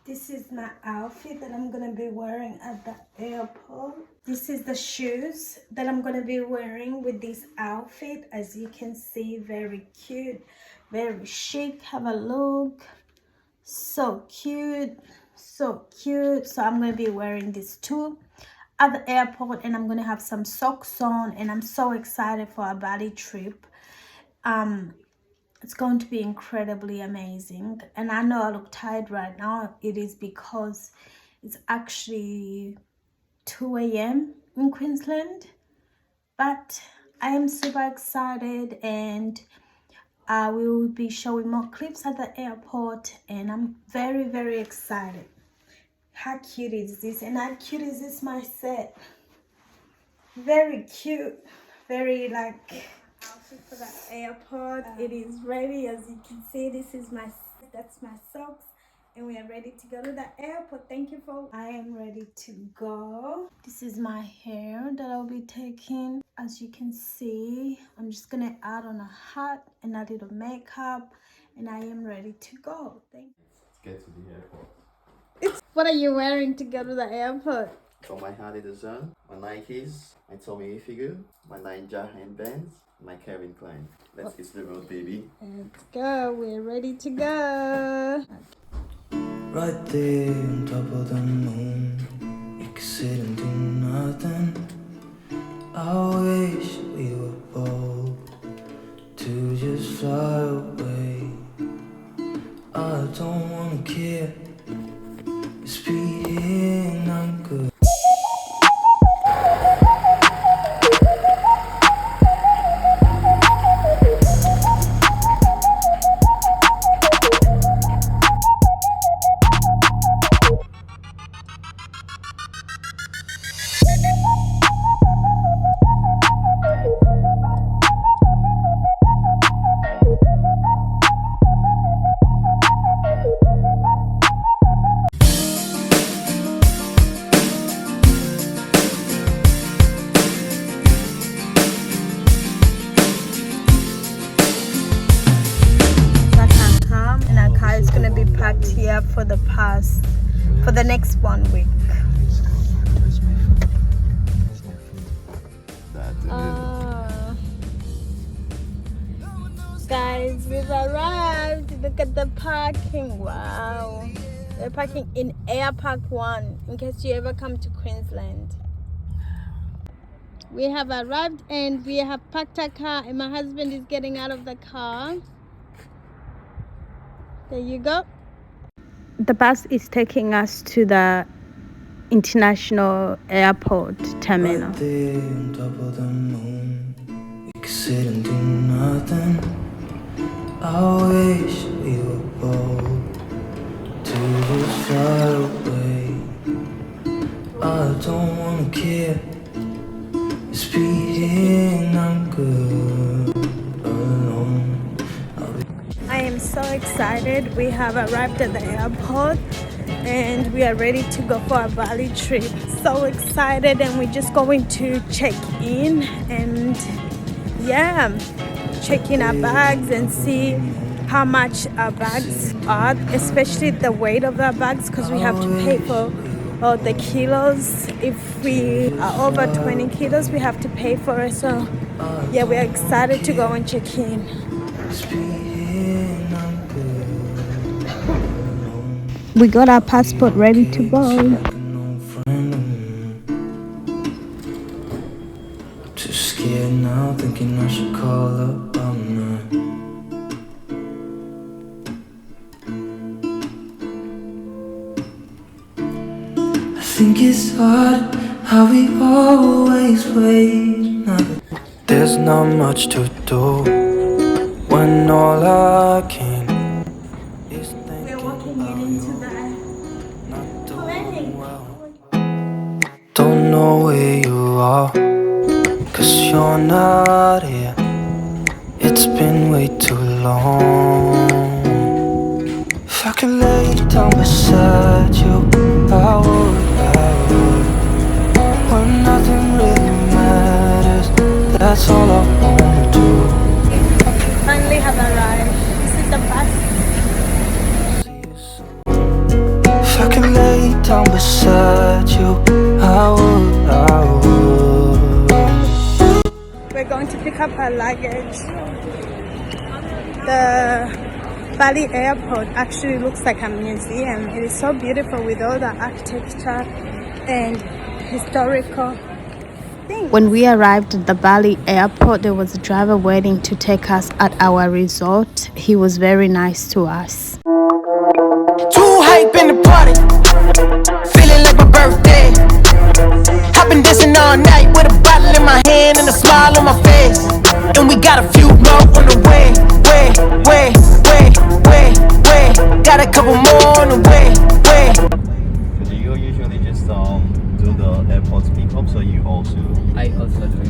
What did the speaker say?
This is my outfit that I'm gonna be wearing at the airport. This is the shoes that I'm gonna be wearing with this outfit. As you can see, very cute, very chic. Have a look. So cute, so cute. So I'm gonna be wearing this too at the airport, and I'm gonna have some socks on, and I'm so excited for a Bali trip. It's going to be incredibly amazing. And I know I look tired right now. It is because it's actually 2 a.m. in Queensland, but I am super excited, and we will be showing more clips at the airport, and I'm very, very excited. How cute is this? And how cute is this, my set? Very cute. Very like outfit for the airport. It is ready. As you can see, that's my socks, and we are ready to go to the airport. Thank you for I am ready to go. This is my hair that I'll be taking. As you can see, I'm just gonna add on a hat and a little makeup, and I am ready to go. Thank you. Let's get to the airport. What are you wearing to go to the airport? Got my Harley Davidson, my Nikes, my Tommy Hilfiger, my Ninja handbands, my Calvin Klein. Let's get to the road, baby. Let's go. We're ready to go. Right there on top of the moon, you could sit and do nothing. I wish we were bold to just fly away. I don't wanna care, it's being not good. It's gonna be packed here for the next 1 week. Guys, we've arrived. Look at the parking. Wow, we're parking in Air Park 1 in case you ever come to Queensland. We have arrived and we have parked our car, and my husband is getting out of the car. There you go. The bus is taking us to the international airport terminal. Right there on top of the moon, we could sit and do nothing. I wish we were bold to just fly away. I don't wanna care, it's being I'm good alone. I am so excited. We have arrived at the airport and we are ready to go for a Bali trip. So excited, and we're just going to check in and check in our bags and see how much our bags are, especially the weight of our bags, because we have to pay for all the kilos. If we are over 20 kilos, we have to pay for it. So yeah, we are excited to go and check in. We got our passport ready to go. Too scared now, thinking I should call up. I'm not. I think it's hard how we always wait. There's not much to do when all I can. We're walking into the plane. Don't know where you are, 'cause you're not here. It's been way too long. If I could lay down beside you, I would. When nothing really matters, that's all I wanna do. Finally have arrived. This is the bus. If down beside you, I would. We're going to pick up our luggage. The Bali airport actually looks like a museum. It is so beautiful with all the architecture and historical things. When we arrived at the Bali airport, there was a driver waiting to take us at our resort. He was very nice to us. Too hype in the party, feeling like my birthday. I've been dancing all night with a bottle in my hand and a smile on my face. And we got a few more on the way. Got a couple more on the way. Do you usually just do the airport pickup, so you also? I also do